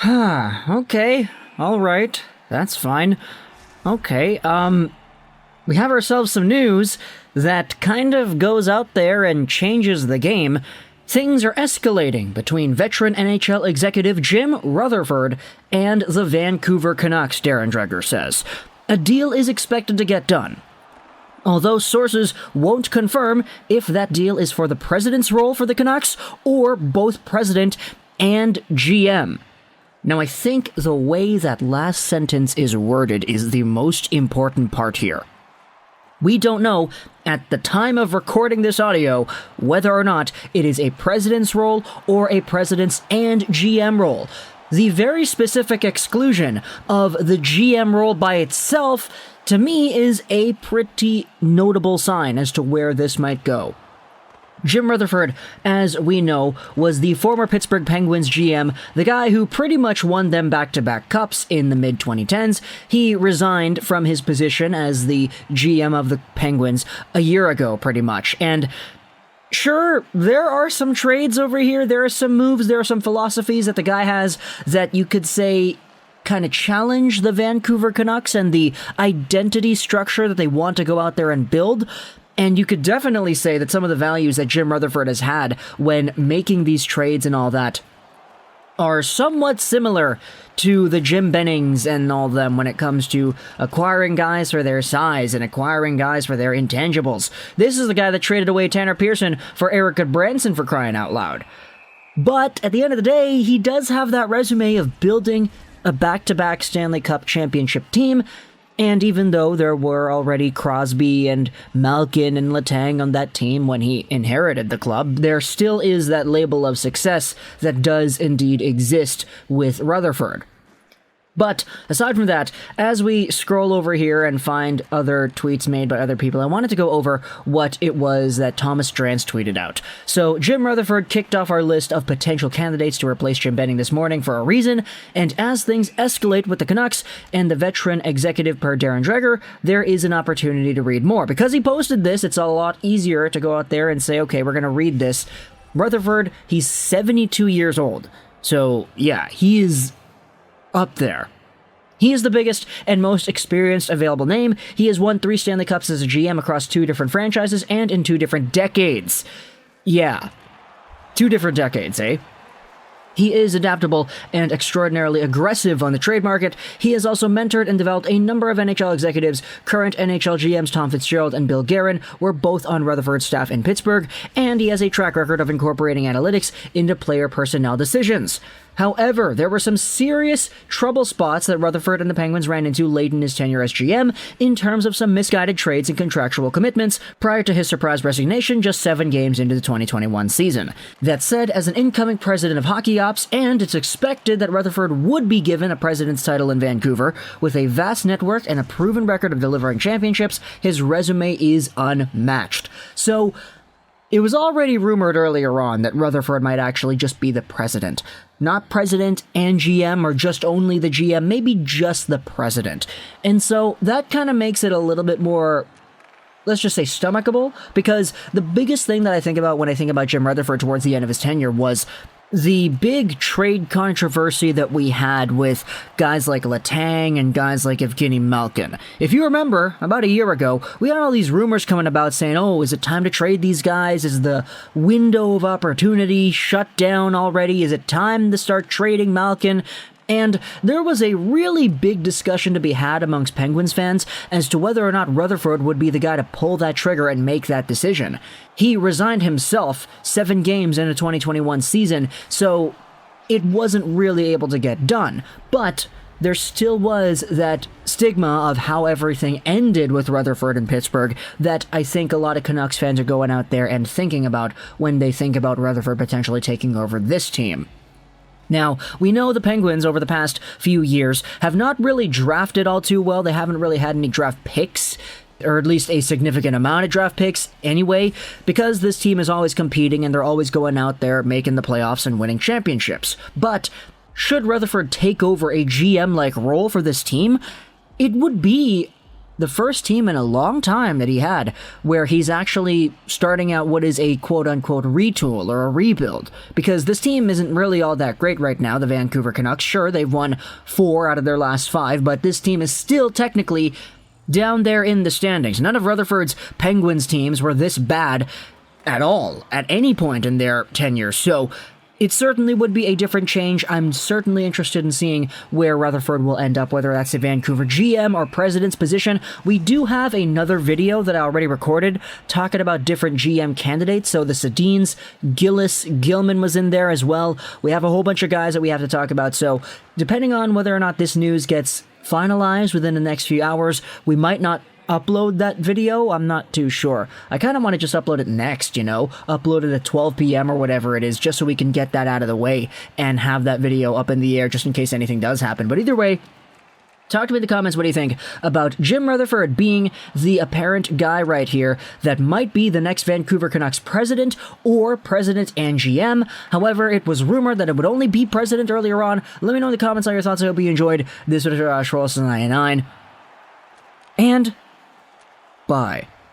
Okay, alright, that's fine. Okay, we have ourselves some news that kind of goes out there and changes the game. Things are escalating between veteran NHL executive Jim Rutherford and the Vancouver Canucks, Darren Dreger says. A deal is expected to get done, although sources won't confirm if that deal is for the president's role for the Canucks or both president and GM. Now, I think the way that last sentence is worded is the most important part here. We don't know, at the time of recording this audio, whether or not it is a president's role or a president's and GM role. The very specific exclusion of the GM role by itself, to me, is a pretty notable sign as to where this might go. Jim Rutherford, as we know, was the former Pittsburgh Penguins GM, the guy who pretty much won them back-to-back cups in the mid-2010s. He resigned from his position as the GM of the Penguins a year ago, pretty much. And sure, there are some trades over here, there are some moves, there are some philosophies that the guy has that you could say kind of challenge the Vancouver Canucks and the identity structure that they want to go out there and build. And you could definitely say that some of the values that Jim Rutherford has had when making these trades and all that are somewhat similar to the Jim Bennings and all them when it comes to acquiring guys for their size and acquiring guys for their intangibles. This is the guy that traded away Tanner Pearson for Erik Goodbranson, for crying out loud. But at the end of the day, he does have that resume of building a back-to-back Stanley Cup championship team. And even though there were already Crosby and Malkin and Letang on that team when he inherited the club, there still is that label of success that does indeed exist with Rutherford. But aside from that, as we scroll over here and find other tweets made by other people, I wanted to go over what it was that Thomas Drance tweeted out. So Jim Rutherford kicked off our list of potential candidates to replace Jim Benning this morning for a reason, and as things escalate with the Canucks and the veteran executive per Darren Dreger, there is an opportunity to read more. Because he posted this, it's a lot easier to go out there and say, okay, we're going to read this. Rutherford, he's 72 years old. So yeah, he is up there. He is the biggest and most experienced available name. He has won 3 Stanley Cups as a GM across 2 different franchises and in 2 different decades. Yeah, 2 different decades, eh? He is adaptable and extraordinarily aggressive on the trade market. He has also mentored and developed a number of NHL executives. Current NHL GMs Tom Fitzgerald and Bill Guerin were both on Rutherford's staff in Pittsburgh, and he has a track record of incorporating analytics into player personnel decisions. However, there were some serious trouble spots that Rutherford and the Penguins ran into late in his tenure as GM in terms of some misguided trades and contractual commitments prior to his surprise resignation just 7 games into the 2021 season. That said, as an incoming president of hockey ops, and it's expected that Rutherford would be given a president's title in Vancouver, with a vast network and a proven record of delivering championships, his resume is unmatched. So, it was already rumored earlier on that Rutherford might actually just be the president. Not president and GM, or just only the GM, maybe just the president. And so that kind of makes it a little bit more, let's just say, stomachable, because the biggest thing that I think about when I think about Jim Rutherford towards the end of his tenure was the big trade controversy that we had with guys like Letang and guys like Evgeny Malkin. If you remember, about a year ago, we had all these rumors coming about saying, oh, is it time to trade these guys? Is the window of opportunity shut down already? Is it time to start trading Malkin? And there was a really big discussion to be had amongst Penguins fans as to whether or not Rutherford would be the guy to pull that trigger and make that decision. He resigned himself 7 games in a 2021 season, so it wasn't really able to get done. But there still was that stigma of how everything ended with Rutherford in Pittsburgh that I think a lot of Canucks fans are going out there and thinking about when they think about Rutherford potentially taking over this team. Now, we know the Penguins over the past few years have not really drafted all too well. They haven't really had any draft picks, or at least a significant amount of draft picks anyway, because this team is always competing and they're always going out there making the playoffs and winning championships. But should Rutherford take over a GM-like role for this team, it would be the first team in a long time that he had where he's actually starting out what is a quote-unquote retool or a rebuild, because this team isn't really all that great right now, the Vancouver Canucks. Sure, they've won 4 out of their last 5, but this team is still technically down there in the standings. None of Rutherford's Penguins teams were this bad at all, at any point in their tenure, so it certainly would be a different change. I'm certainly interested in seeing where Rutherford will end up, whether that's the Vancouver GM or president's position. We do have another video that I already recorded talking about different GM candidates. So the Sedins, Gillis, Gilman was in there as well. We have a whole bunch of guys that we have to talk about. So depending on whether or not this news gets finalized within the next few hours, we might not upload that video. I'm not too sure. I kind of want to just upload it next, you know, upload it at 12 p.m. or whatever it is, just so we can get that out of the way and have that video up in the air just in case anything does happen. But either way, talk to me in the comments what do you think about Jim Rutherford being the apparent guy right here that might be the next Vancouver Canucks president or president and GM. However, it was rumored that it would only be president earlier on. Let me know in the comments all your thoughts. I hope you enjoyed this video. Rosén 99. And bye.